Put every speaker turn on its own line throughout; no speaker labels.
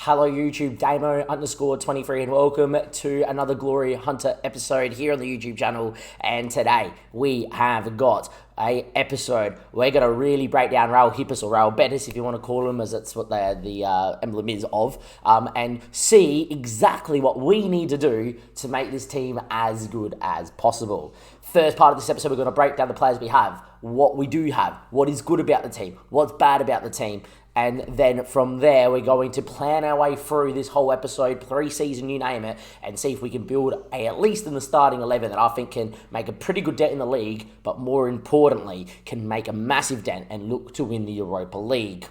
Hello YouTube, Damo_23 and welcome to another Glory Hunter episode here on the YouTube channel. And today we have got a episode. We're going to really break down Real Hippos or Real Betis, if you want to call them, as that's what the emblem is of, and see exactly what we need to do to make this team as good as possible. First part of this episode, we're going to break down the players we have, what we do have, what is good about the team, what's bad about the team. And then from there, we're going to plan our way through this whole episode, pre-season, you name it, and see if we can build at least in the starting 11 that I think can make a pretty good dent in the league, but more importantly, can make a massive dent and look to win the Europa League.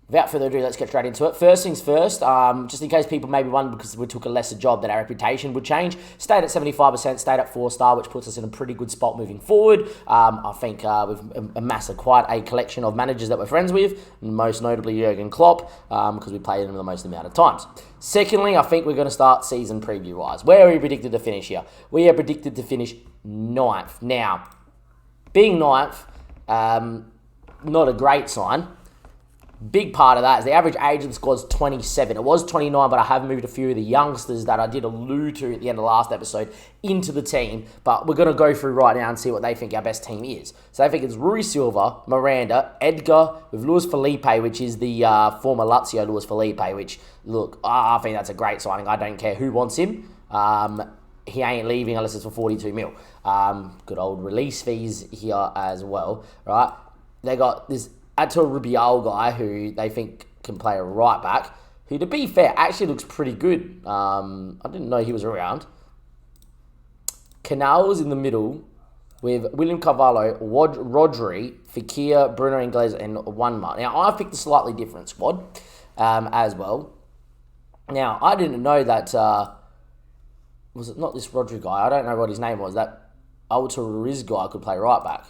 Without further ado, let's get straight into it. First things first, just in case people maybe wonder because we took a lesser job that our reputation would change, stayed at 75%, stayed at 4-star, which puts us in a pretty good spot moving forward. I think we've amassed quite a collection of managers that we're friends with, most notably Jurgen Klopp, because we played him the most amount of times. Secondly, I think we're going to start season preview-wise. Where are we predicted to finish here? We are predicted to finish 9th. Now, being 9th, not a great sign. Big part of that is the average age of the squad is 27. It was 29, but I have moved a few of the youngsters that I did allude to at the end of the last episode into the team. But we're going to go through right now and see what they think our best team is. So I think it's Rui Silva, Miranda, Edgar, with Luis Felipe, which is the former Lazio Luis Felipe, which, look, I think that's a great signing. I don't care who wants him. He ain't leaving unless it's for 42 mil. Good old release fees here as well, right? They got this Atul Rubial guy who they think can play a right back, who, to be fair, actually looks pretty good. I didn't know he was around. Canals in the middle with William Carvalho, Rodri, Fekir, Bruno Ingles, and Wanma. Now, I've picked a slightly different squad as well. Now, I didn't know that, was it not this Rodri guy? I don't know what his name was. That Alta Riz guy could play right back.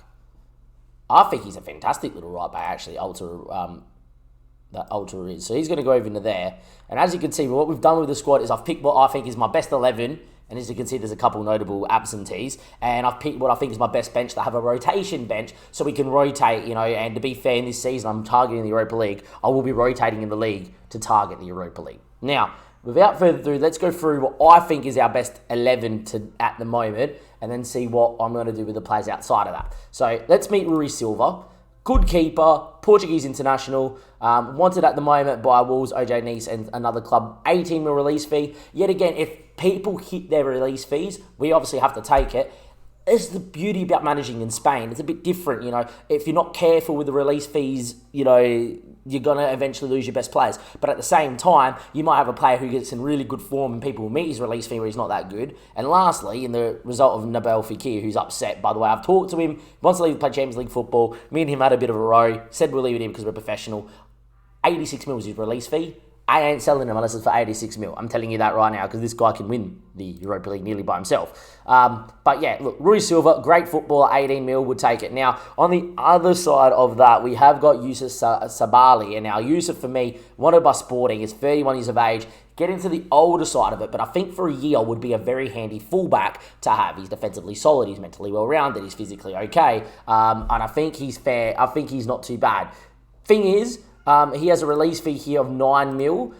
I think he's a fantastic little right back, actually, that Ultra is. So he's going to go over into there. And as you can see, what we've done with the squad is I've picked what I think is my best 11. And as you can see, there's a couple notable absentees. And I've picked what I think is my best bench to have a rotation bench so we can rotate, and to be fair, in this season, I'm targeting the Europa League. I will be rotating in the league to target the Europa League. Now, without further ado, let's go through what I think is our best 11 at the moment, and then see what I'm going to do with the players outside of that. So let's meet Rui Silva. Good keeper, Portuguese international, wanted at the moment by Wolves, OJ Nice, and another club, 18 mil release fee. Yet again, if people hit their release fees, we obviously have to take it. It's the beauty about managing in Spain. It's a bit different, If you're not careful with the release fees, you're going to eventually lose your best players. But at the same time, you might have a player who gets in really good form and people will meet his release fee where he's not that good. And lastly, in the result of Nabil Fekir, who's upset, by the way, I've talked to him, wants to leave to play Champions League football. Me and him had a bit of a row, said we're leaving him because we're professional. 86 mil is his release fee. I ain't selling him unless it's for 86 mil. I'm telling you that right now because this guy can win the Europa League nearly by himself. But yeah, look, Rui Silva, great footballer, 18 mil, would take it. Now, on the other side of that, we have got Yusuf Sabali. And now Yusuf, for me, wanted by Sporting, is 31 years of age. Get into the older side of it, but I think for a year would be a very handy fullback to have. He's defensively solid, he's mentally well-rounded, he's physically okay, and I think he's fair. I think he's not too bad. Thing is, he has a release fee here of 9 mil.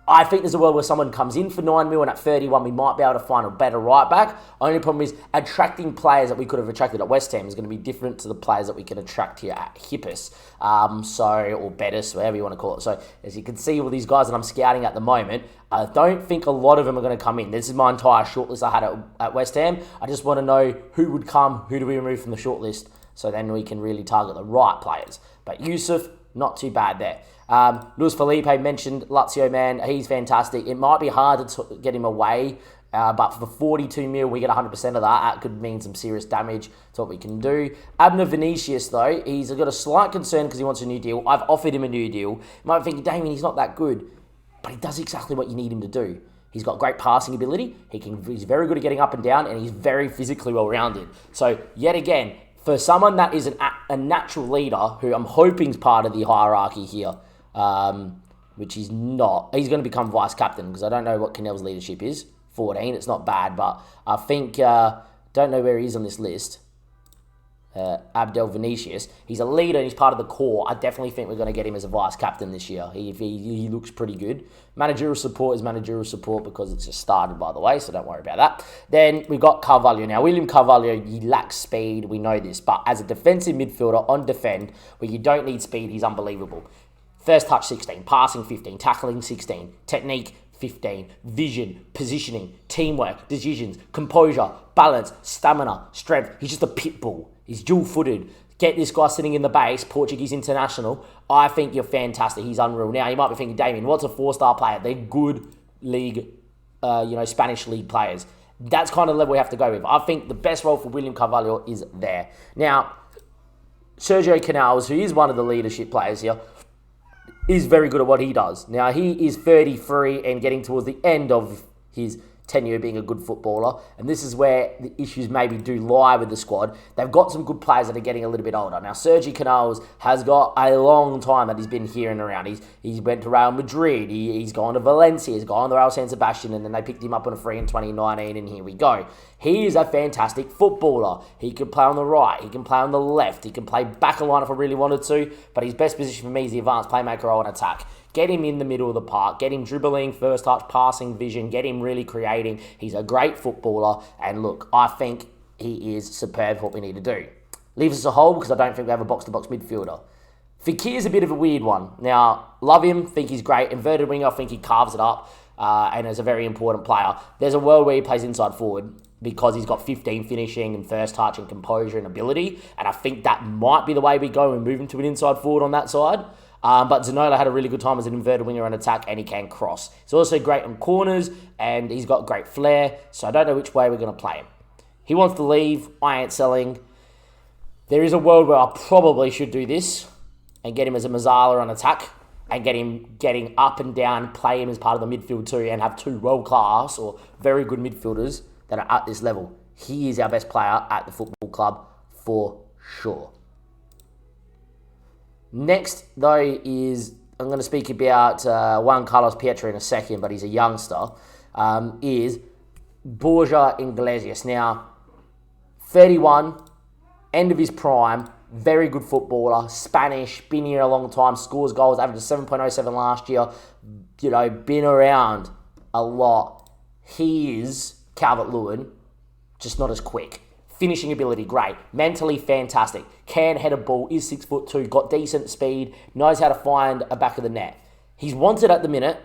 I think there's a world where someone comes in for 9 mil and at 31 we might be able to find a better right back. Only problem is attracting players that we could have attracted at West Ham is going to be different to the players that we can attract here at Hippos. Or Betis, whatever you want to call it. So as you can see, all these guys that I'm scouting at the moment, I don't think a lot of them are going to come in. This is my entire shortlist I had at West Ham. I just want to know who would come, who do we remove from the shortlist, so then we can really target the right players. But Yusuf, not too bad there. Luis Felipe mentioned Lazio, man. He's fantastic. It might be hard to get him away, but for 42 mil, we get 100% of that. That could mean some serious damage to what we can do. Abner Vinicius, though, he's got a slight concern because he wants a new deal. I've offered him a new deal. You might be thinking, Damien, he's not that good, but he does exactly what you need him to do. He's got great passing ability. He's very good at getting up and down, and he's very physically well-rounded. So, yet again, for someone that is a natural leader, who I'm hoping is part of the hierarchy here, which he's not. He's going to become vice-captain because I don't know what Canel's leadership is. 14, it's not bad, but I think, don't know where he is on this list. Abdel Vinicius. He's a leader and he's part of the core. I definitely think we're going to get him as a vice-captain this year. He looks pretty good. Managerial support is managerial support because it's just started, by the way, so don't worry about that. Then we've got Carvalho. Now, William Carvalho, he lacks speed. We know this. But as a defensive midfielder on defend, where you don't need speed, he's unbelievable. First touch, 16. Passing, 15. Tackling, 16. Technique, 15. Vision, positioning, teamwork, decisions, composure, balance, stamina, strength. He's just a pit bull. He's dual-footed. Get this guy sitting in the base, Portuguese international. I think you're fantastic. He's unreal. Now, you might be thinking, Damien, what's a 4-star player? They're good league, Spanish league players. That's kind of the level we have to go with. I think the best role for William Carvalho is there. Now, Sergio Canales, who is one of the leadership players here, is very good at what he does. Now, he is 33 and getting towards the end of his tenure being a good footballer, and this is where the issues maybe do lie with the squad. They've got some good players that are getting a little bit older. Now, Sergio Canales has got a long time that he's been here and around. He's went to Real Madrid, he's gone to Valencia, he's gone to Real San Sebastian, and then they picked him up on a free in 2019, and here we go. He is a fantastic footballer. He can play on the right, he can play on the left, he can play back a line if I really wanted to, but his best position for me is the advanced playmaker role and attack. Get him in the middle of the park. Get him dribbling, first touch, passing, vision. Get him really creating. He's a great footballer. And look, I think he is superb for what we need to do. Leaves us a hole because I don't think we have a box-to-box midfielder. Fekir is a bit of a weird one. Now, love him. Think he's great. Inverted winger, I think he carves it up. And is a very important player. There's a world where he plays inside forward because he's got 15 finishing and first touch and composure and ability. And I think that might be the way we go and move him to an inside forward on that side. But Zanola had a really good time as an inverted winger on attack, and he can cross. He's also great on corners, and he's got great flair, so I don't know which way we're going to play him. He wants to leave. I ain't selling. There is a world where I probably should do this and get him as a Mazzala on attack and get him getting up and down, play him as part of the midfield too, and have two world-class or very good midfielders that are at this level. He is our best player at the football club for sure. Next, though, is I'm going to speak about Juan Carlos Pietra in a second, but he's a youngster, is Borja Iglesias. Now, 31, end of his prime, very good footballer, Spanish, been here a long time, scores goals, averaged 7.07 last year, been around a lot. He is Calvert-Lewin, just not as quick. Finishing ability, great. Mentally, fantastic. Can head a ball, is 6'2", got decent speed, knows how to find a back of the net. He's wanted at the minute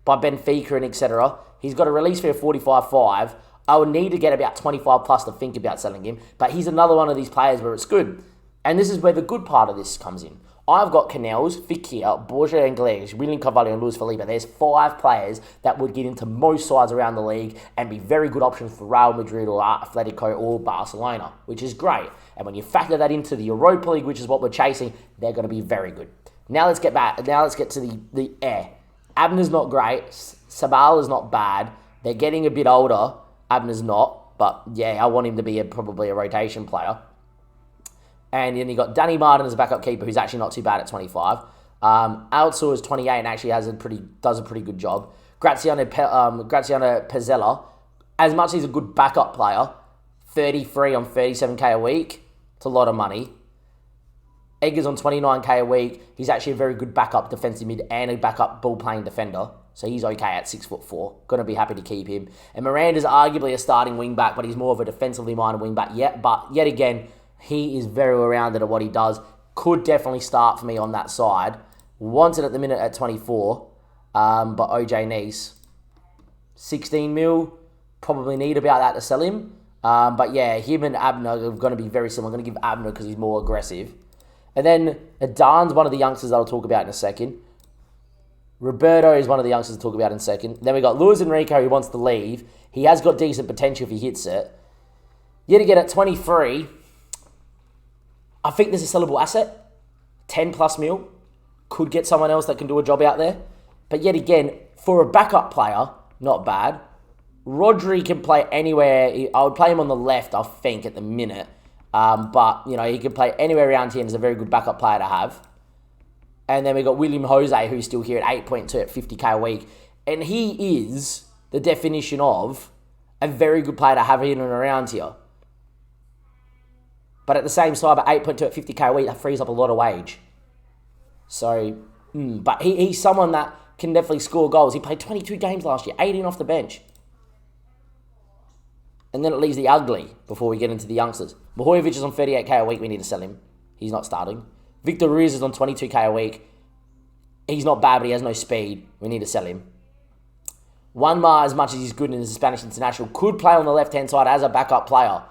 by Benfica and etc. He's got a release fee of 45.5. I would need to get about 25 plus to think about selling him, but he's another one of these players where it's good. And this is where the good part of this comes in. I've got Canales, Fekir, Borja Iglesias, William Carvalho, and Luis Felipe. There's 5 players that would get into most sides around the league and be very good options for Real Madrid or Atletico or Barcelona, which is great. And when you factor that into the Europa League, which is what we're chasing, they're going to be very good. Now let's get back. Now let's get to the air. Abner's not great. Sabala's not bad. They're getting a bit older. Abner's not, but yeah, I want him to be probably a rotation player. And then you got Danny Martin as a backup keeper, who's actually not too bad at 25. Altsor is 28 and actually does a pretty good job. Graziano Pezzella, as much as he's a good backup player, 33 on 37k a week. It's a lot of money. Eggers on 29k a week. He's actually a very good backup defensive mid and a backup ball-playing defender. So he's okay at 6'4". Going to be happy to keep him. And Miranda's arguably a starting wing-back, but he's more of a defensively minded wing-back yet. But yet again, he is very well-rounded at what he does. Could definitely start for me on that side. Wanted at the minute at 24. But OJ Nice, 16 mil. Probably need about that to sell him. But yeah, him and Abner are going to be very similar. I'm going to give Abner because he's more aggressive. And then Adan's one of the youngsters that I'll talk about in a second. Roberto is one of the youngsters to talk about in a second. Then we got Luis Enrique who wants to leave. He has got decent potential if he hits it. Yet again at 23, I think there's a sellable asset. 10 plus mil. Could get someone else that can do a job out there. But yet again, for a backup player, not bad. Rodri can play anywhere. I would play him on the left, I think, at the minute. But, he can play anywhere around here and is a very good backup player to have. And then we got William Jose, who's still here at 8.2 at 50k a week. And he is the definition of a very good player to have in and around here. But at the same time, at 8.2 at 50k a week, that frees up a lot of wage. So, but he's someone that can definitely score goals. He played 22 games last year, 18 off the bench. And then it leaves the ugly before we get into the youngsters. Mahojevic is on 38k a week. We need to sell him. He's not starting. Victor Ruiz is on 22k a week. He's not bad, but he has no speed. We need to sell him. Juanma, as much as he's good in the Spanish international, could play on the left-hand side as a backup player.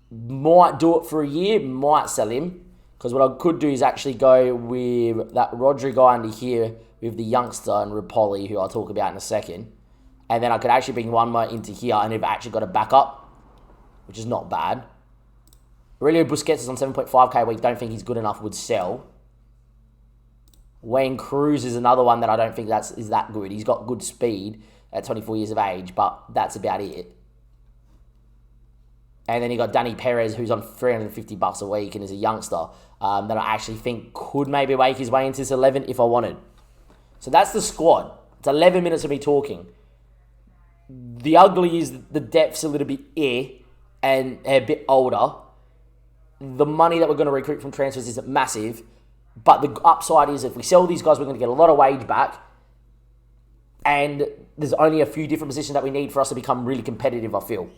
Might do it for a year, might sell him. Because what I could do is actually go with that Rodri guy under here with the youngster and Rapoli, who I'll talk about in a second. And then I could actually bring one more into here and have actually got a backup, which is not bad. Aurelio Busquets is on 7.5k a week. Don't think he's good enough, would sell. Wayne Cruz is another one that I don't think is that good. He's got good speed at 24 years of age, but that's about it. And then you got Danny Perez, who's on $350 a week and is a youngster that I actually think could maybe make his way into this 11 if I wanted. So that's the squad. It's 11 minutes of me talking. The ugly is the depth's a little bit and a bit older. The money that we're going to recruit from transfers isn't massive. But the upside is if we sell these guys, we're going to get a lot of wage back. And there's only a few different positions that we need for us to become really competitive, I feel.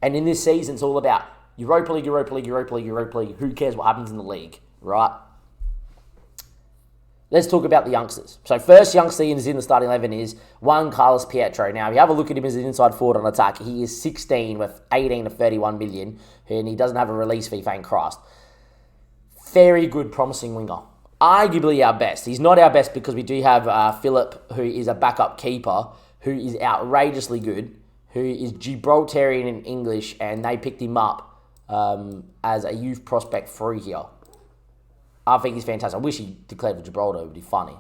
And in this season, it's all about Europa League, Europa League, Europa League, Europa League. Who cares what happens in the league, right? Let's talk about the youngsters. So first youngster is in the starting 11 is Juan Carlos Pietro. Now, if you have a look at him as an inside forward on attack, he is 16 with 18 to 31 million, and he doesn't have a release fee, thank Christ. Very good, promising winger. Arguably our best. He's not our best because we do have Philip, who is a backup keeper, who is outrageously good, who is Gibraltarian in English, and they picked him up as a youth prospect through here. I think he's fantastic. I wish he declared for Gibraltar. It would be funny.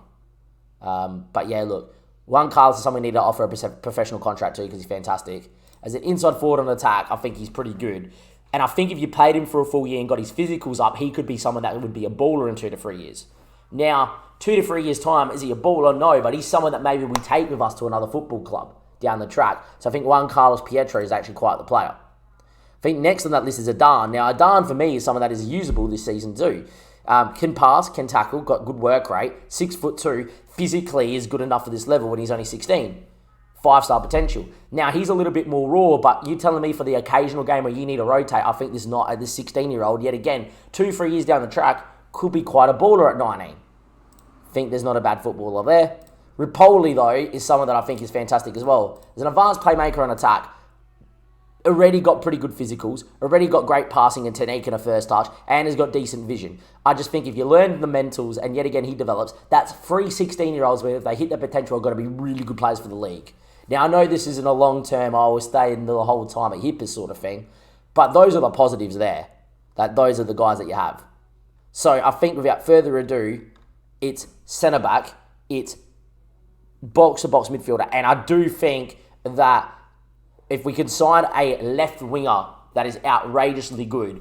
But yeah, look. Juan Carlos is someone we need to offer a professional contract to because he's fantastic. As an inside forward on attack, I think he's pretty good. And I think if you played him for a full year and got his physicals up, he could be someone that would be a baller in 2 to 3 years. Now, 2 to 3 years' time, is he a baller? No, but he's someone that maybe we take with us to another football club down the track. So I think Juan Carlos Pietro is actually quite the player. I think next on that list is Adan. Now, Adan for me is someone that is usable this season too. Can pass, can tackle, got good work rate, 6'2", physically is good enough for this level when he's only 16. 5-star potential. Now, he's a little bit more raw, but you're telling me for the occasional game where you need to rotate, I think this 16-year-old, yet again, 2-3 years down the track, could be quite a baller at 19. Think there's not a bad footballer there. Rapoli, though, is someone that I think is fantastic as well. As an advanced playmaker on attack, already got pretty good physicals, already got great passing and technique in a first touch, and has got decent vision. I just think if you learn the mentals, and yet again he develops, that's 3 16-year-olds where if they hit their potential are going to be really good players for the league. Now, I know this isn't a long-term, I will stay in the whole time at Hippers sort of thing, but those are the positives there. Those are the guys that you have. So I think without further ado, it's centre-back, it's box-to-box midfielder, and I do think that if we can sign a left winger that is outrageously good,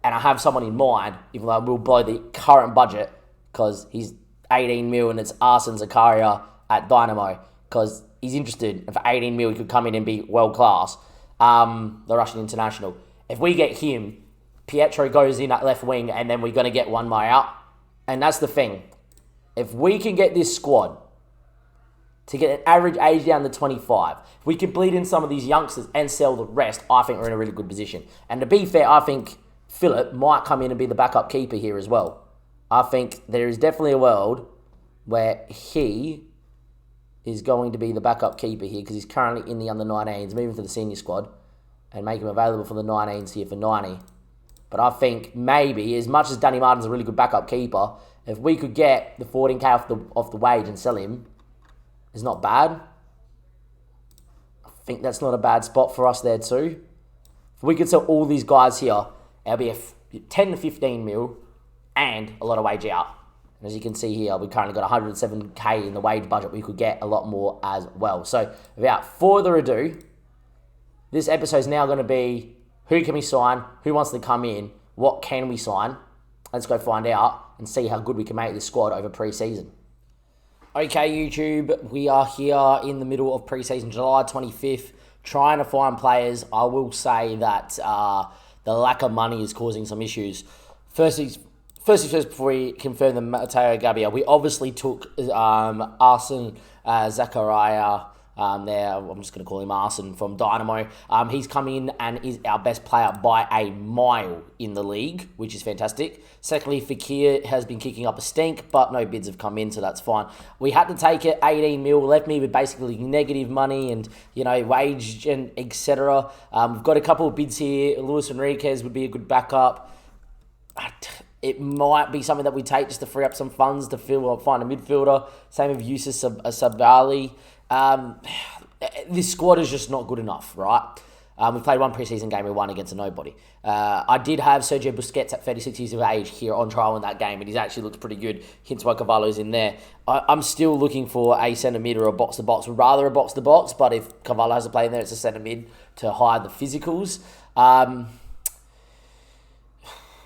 and I have someone in mind, even though we'll blow the current budget, because he's 18 mil and it's Arsene Zakaria at Dynamo, because he's interested, and for 18 mil he could come in and be world class, the Russian international. If we get him, Pietro goes in at left wing, and then we're going to get one more out. And that's the thing. If we can get this squad to get an average age down to 25, if we can bleed in some of these youngsters and sell the rest, I think we're in a really good position. And to be fair, I think Philip might come in and be the backup keeper here as well. I think there is definitely a world where he is going to be the backup keeper here because he's currently in the under-19s, moving to the senior squad, and make him available for the 19s here for 90. But I think maybe, as much as Danny Martin's a really good backup keeper, if we could get the 14k off the wage and sell him, it's not bad. I think that's not a bad spot for us there too. If we could sell all these guys here, it'll be a 10 to 15 mil and a lot of wage out. And as you can see here, we've currently got 107k in the wage budget. We could get a lot more as well. So without further ado, this episode is now going to be who can we sign, who wants to come in, what can we sign. Let's go find out and see how good we can make this squad over pre-season. Okay, YouTube, we are here in the middle of pre-season, July 25th, trying to find players. I will say that the lack of money is causing some issues. First, before we confirm the Matteo Gabbia, we obviously took Arsene Zakaria there. I'm just going to call him Arsene from Dynamo. He's come in and is our best player by a mile in the league, which is fantastic. Secondly, Fekir has been kicking up a stink, but no bids have come in, so that's fine. We had to take it, 18 mil, left me with basically negative money and, wage and etc. We've got a couple of bids here. Luis Enriquez would be a good backup. It might be something that we take just to free up some funds to find a midfielder. Same with Yusuf Sabali. This squad is just not good enough, right? We've played one preseason game, we won against a nobody. I did have Sergio Busquets at 36 years of age here on trial in that game, and he's actually looked pretty good, hence why Cavallo's in there. I'm still looking for a centre mid or a box-to-box. We'd rather a box-to-box, but if Cavallo has to play in there, it's a centre mid to hide the physicals.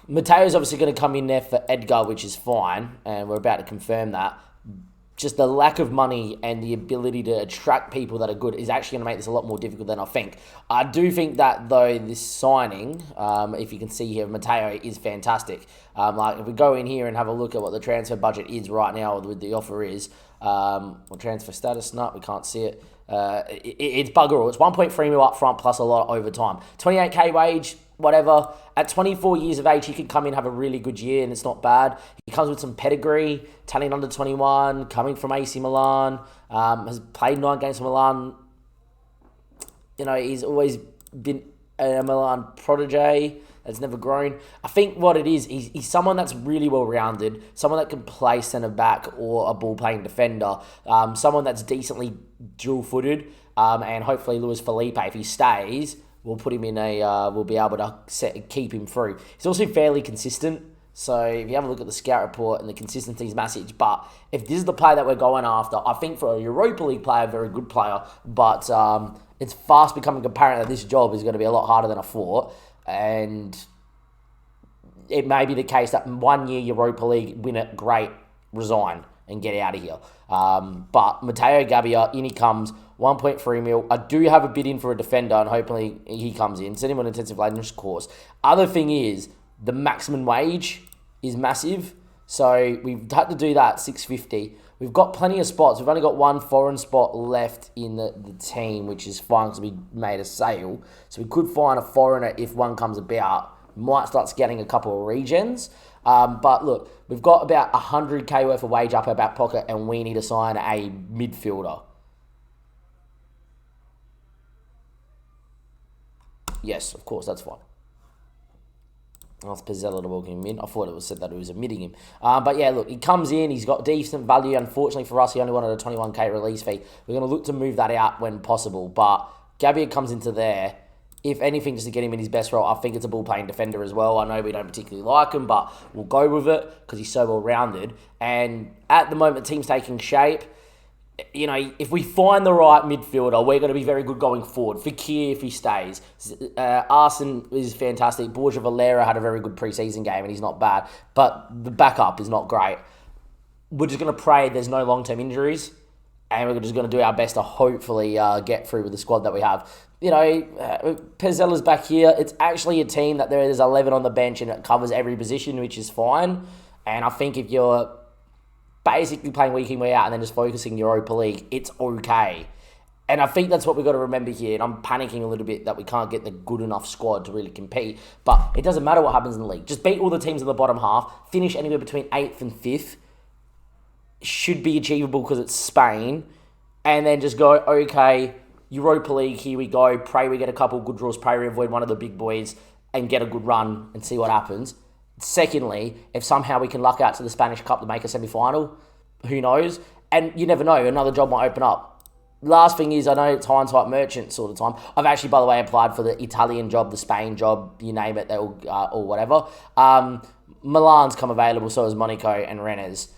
Mateo's obviously going to come in there for Edgar, which is fine, and we're about to confirm that. Just the lack of money and the ability to attract people that are good is actually going to make this a lot more difficult than I think. I do think that, though, this signing, if you can see here, Mateo is fantastic. If we go in here and have a look at what the transfer budget is right now, what the offer is, transfer status, no, we can't see it. It's bugger all. It's 1.3 mil up front plus a lot over time. 28k wage, whatever. At 24 years of age, he could come in and have a really good year, and it's not bad. He comes with some pedigree, Italian under 21, coming from AC Milan, has played 9 games for Milan. He's always been a Milan protege that's never grown. I think what it is, he's someone that's really well-rounded, someone that can play centre-back or a ball-playing defender, someone that's decently dual-footed, and hopefully Luis Felipe, if he stays, we'll put him in we'll be able to keep him through. He's also fairly consistent. So if you have a look at the scout report and the consistency is massive. But if this is the player that we're going after, I think for a Europa League player, a very good player. But it's fast becoming apparent that this job is going to be a lot harder than I thought. And it may be the case that 1 year Europa League, win it, great, resign and get out of here. But Matteo Gabbia, in he comes, 1.3 mil. I do have a bid in for a defender, and hopefully he comes in. Send him on an intensive language course. Other thing is, the maximum wage is massive. So we've had to do that, 650. We've got plenty of spots. We've only got one foreign spot left in the team, which is fine because we made a sale. So we could find a foreigner if one comes about. Might start getting a couple of regens. But look, we've got about 100k worth of wage up our back pocket, and we need to sign a midfielder. Yes, of course, that's fine. Ask Pizzella to welcome him in. I thought it was said that it was admitting him. But yeah, look, he comes in. He's got decent value. Unfortunately for us, he only wanted a 21k release fee. We're going to look to move that out when possible. But Gabbia comes into there. If anything, just to get him in his best role, I think it's a ball-playing defender as well. I know we don't particularly like him, but we'll go with it because he's so well-rounded. And at the moment, the team's taking shape. If we find the right midfielder, we're going to be very good going forward. Fekir, if he stays. Arsene is fantastic. Borja Valera had a very good preseason game, and he's not bad. But the backup is not great. We're just going to pray there's no long-term injuries, and we're just going to do our best to hopefully get through with the squad that we have. Pezzella's back here. It's actually a team that there's 11 on the bench, and it covers every position, which is fine. And I think if you're basically playing week in, week out, and then just focusing Europa League, it's okay. And I think that's what we've got to remember here. And I'm panicking a little bit that we can't get the good enough squad to really compete. But it doesn't matter what happens in the league. Just beat all the teams in the bottom half. Finish anywhere between 8th and 5th. Should be achievable because it's Spain. And then just go, okay, Europa League, here we go. Pray we get a couple of good draws. Pray we avoid one of the big boys and get a good run and see what happens. Secondly, if somehow we can luck out to the Spanish Cup to make a semi-final, who knows? And you never know, another job might open up. Last thing is, I know it's hindsight merchant sort of time. I've actually, by the way, applied for the Italian job, the Spain job, you name it, or whatever. Milan's come available, so is Monaco and Rennes.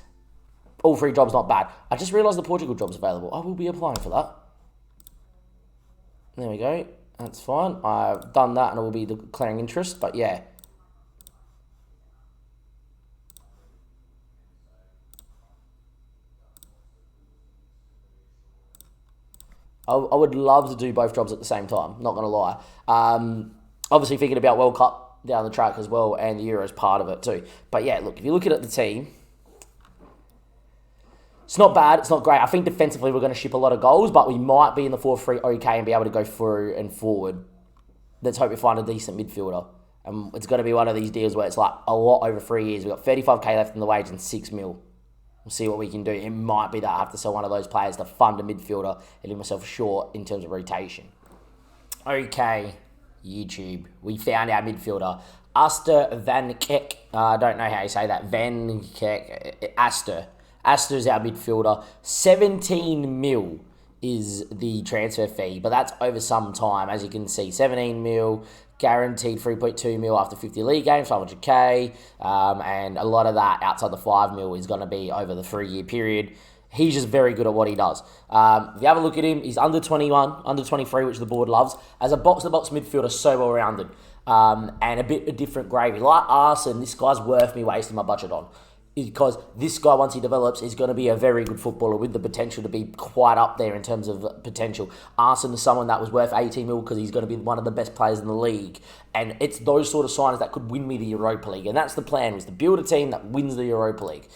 All 3 jobs not bad. I just realised the Portugal job's available. I will be applying for that. There we go. That's fine. I've done that and I will be declaring interest, but yeah. I would love to do both jobs at the same time, not going to lie. Obviously thinking about World Cup down the track as well, and the Euro's part of it too. But yeah, look, if you look at the team, it's not bad, it's not great. I think defensively we're going to ship a lot of goals, but we might be in the 4-3 okay and be able to go through and forward. Let's hope we find a decent midfielder. It's going to be one of these deals where it's like a lot over 3 years. We've got 35k left in the wage and 6 mil. We'll see what we can do. It might be that I have to sell one of those players to fund a midfielder and leave myself short in terms of rotation. Okay, YouTube. We found our midfielder. Aster Van Kek. I don't know how you say that. Van Kek. Aster. Aster's our midfielder. 17 mil is the transfer fee, but that's over some time. As you can see, 17 mil. Guaranteed 3.2 mil after 50 league games, 500k, and a lot of that outside the 5 mil is going to be over the 3-year period. He's just very good at what he does. If you have a look at him, he's under 21, under 23, which the board loves. As a box-to-box midfielder, so well-rounded, and a bit of different gravy. Like Arsene, this guy's worth me wasting my budget on. Because this guy, once he develops, is going to be a very good footballer with the potential to be quite up there in terms of potential. Arsene is someone that was worth 18 mil because he's going to be one of the best players in the league. And it's those sort of signings that could win me the Europa League. And that's the plan, is to build a team that wins the Europa League.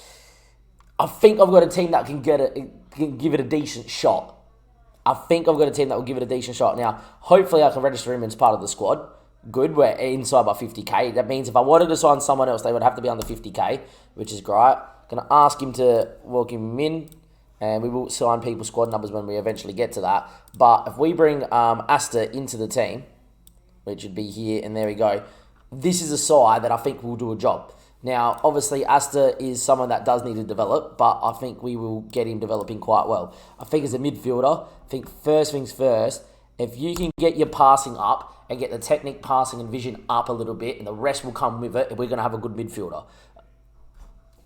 I think I've got a team that can give it a decent shot. I think I've got a team that will give it a decent shot. Now, hopefully I can register him as part of the squad. Good, we're inside by 50k. That means if I wanted to sign someone else, they would have to be under 50k, which is great. Going to ask him to welcome him in, and we will sign people's squad numbers when we eventually get to that. But if we bring Aster into the team, which would be here, and there we go, this is a side that I think will do a job. Now, obviously, Aster is someone that does need to develop, but I think we will get him developing quite well. I think as a midfielder, I think first things first, if you can get your passing up, and get the technique, passing, and vision up a little bit, and the rest will come with it, and we're going to have a good midfielder.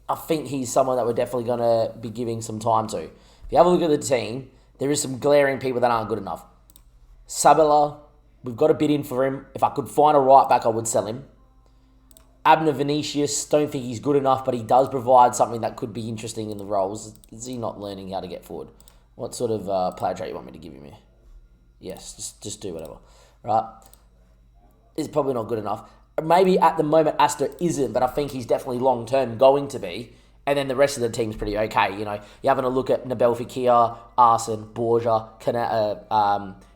I think he's someone that we're definitely going to be giving some time to. If you have a look at the team, there is some glaring people that aren't good enough. Sabella, we've got a bid in for him. If I could find a right back, I would sell him. Abner Vinicius, don't think he's good enough, but he does provide something that could be interesting in the roles. Is he not learning how to get forward? What sort of player trait you want me to give him here? Yes, just do whatever. Right? Is probably not good enough. Maybe at the moment Aster isn't, but I think he's definitely long-term going to be. And then the rest of the team's pretty okay. You know, you're having a look at Nabil Fekir, Arsene, Borja,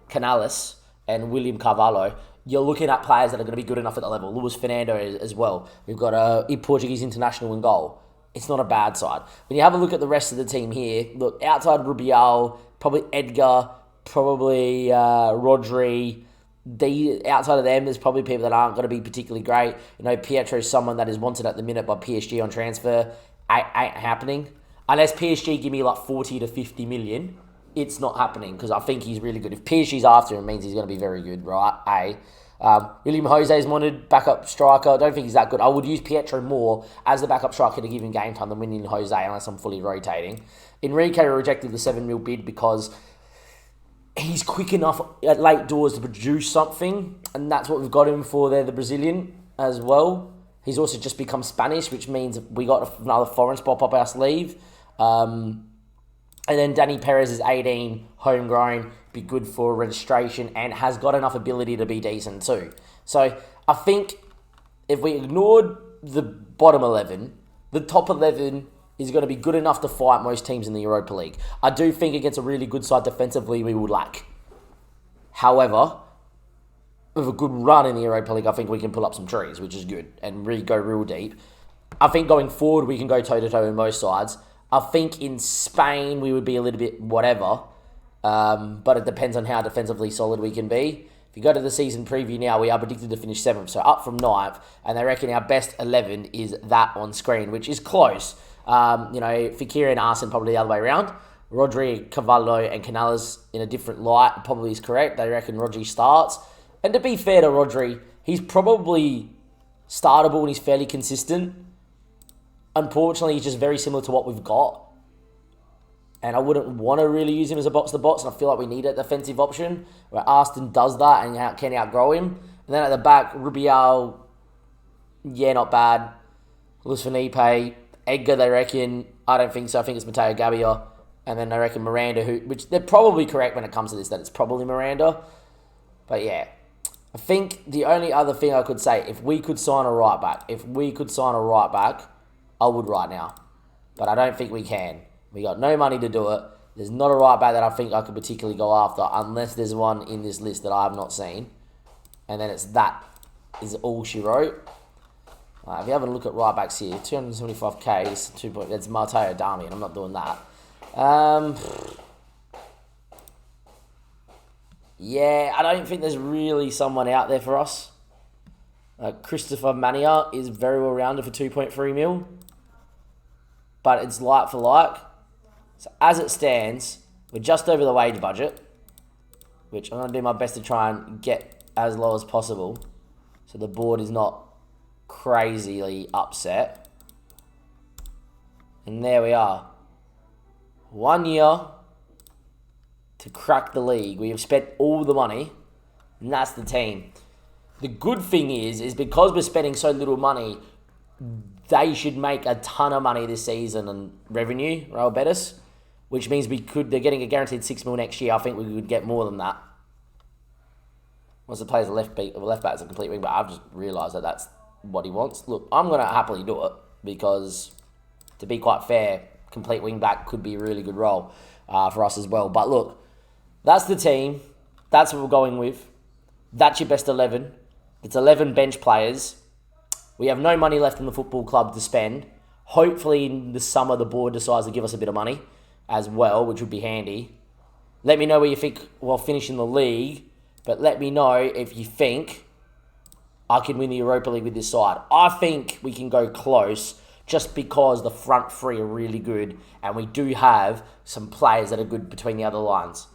Canales, and William Carvalho. You're looking at players that are going to be good enough at the level. Luis Fernando as well. We've got a Portuguese international in goal. It's not a bad side. When you have a look at the rest of the team here, look, outside Rubial, probably Edgar, probably Rodri. Outside of them, there's probably people that aren't going to be particularly great. You know, Pietro's someone that is wanted at the minute by PSG on transfer. Ain't happening. Unless PSG give me like 40 to 50 million, it's not happening because I think he's really good. If PSG's after him, it means he's going to be very good, right? William Jose is wanted, backup striker. I don't think he's that good. I would use Pietro more as the backup striker to give him game time than winning Jose unless I'm fully rotating. Enrique rejected the 7 mil bid because he's quick enough at late doors to produce something, and that's what we've got him for there, the Brazilian, as well. He's also just become Spanish, which means we got another foreign spot up our sleeve. And then Danny Perez is 18, homegrown, be good for registration, and has got enough ability to be decent too. So I think if we ignored the bottom 11, the top 11 is going to be good enough to fight most teams in the Europa League. I do think against a really good side defensively, we would lack. However, with a good run in the Europa League, I think we can pull up some trees, which is good, and really go real deep. I think going forward, we can go toe-to-toe in most sides. I think in Spain, we would be a little bit whatever, but it depends on how defensively solid we can be. If you go to the season preview now, we are predicted to finish 7th, so up from 9th, and they reckon our best 11 is that on screen, which is close. Fekir and Arsene probably the other way around. Rodri, Carvalho, and Canales in a different light probably is correct. They reckon Rodri starts. And to be fair to Rodri, he's probably startable and he's fairly consistent. Unfortunately, he's just very similar to what we've got. And I wouldn't want to really use him as a box-to-box, and I feel like we need a defensive option where Arsene does that and can outgrow him. And then at the back, Rubial, not bad. Luis Felipe, Edgar, they reckon. I don't think so. I think it's Mateo Gabbia. And then they reckon Miranda, which they're probably correct when it comes to this, that it's probably Miranda. But yeah. I think the only other thing I could say, if we could sign a right back, I would right now. But I don't think we can. We got no money to do it. There's not a right back that I think I could particularly go after unless there's one in this list that I have not seen. And then that is all she wrote. If you have a look at right backs here, 275k is 2 point. That's Matteo Darmian. I'm not doing that. Yeah, I don't think there's really someone out there for us. Christopher Mania is very well rounded for 2.3 mil. But it's like for like. So as it stands, we're just over the wage budget, which I'm going to do my best to try and get as low as possible so the board is not crazily upset. And there we are. 1 year to crack the league. We have spent all the money, and that's the team. The good thing is because we're spending so little money, they should make a ton of money this season and revenue, Real Betis, which means they're getting a guaranteed 6 mil next year. I think we would get more than that. Once the player's left back is a complete wing, but I've just realised that that's what he wants. Look, I'm going to happily do it because, to be quite fair, complete wing back could be a really good role for us as well. But look, that's the team. That's what we're going with. That's your best 11. It's 11 bench players. We have no money left in the football club to spend. Hopefully in the summer the board decides to give us a bit of money as well, which would be handy. Let me know where you think we'll finish in the league, but let me know if you think I can win the Europa League with this side. I think we can go close just because the front three are really good and we do have some players that are good between the other lines.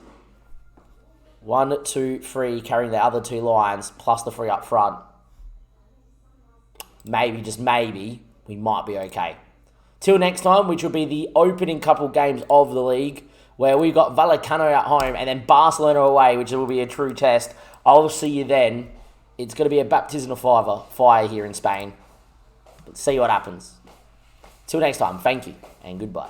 1, 2, 3 carrying the other 2 lines plus the 3 up front. Maybe, just maybe, we might be okay. Till next time, which will be the opening couple games of the league, where we've got Vallecano at home and then Barcelona away, which will be a true test. I'll see you then. It's going to be a baptism of fire here in Spain. But see what happens. Till next time, thank you and goodbye.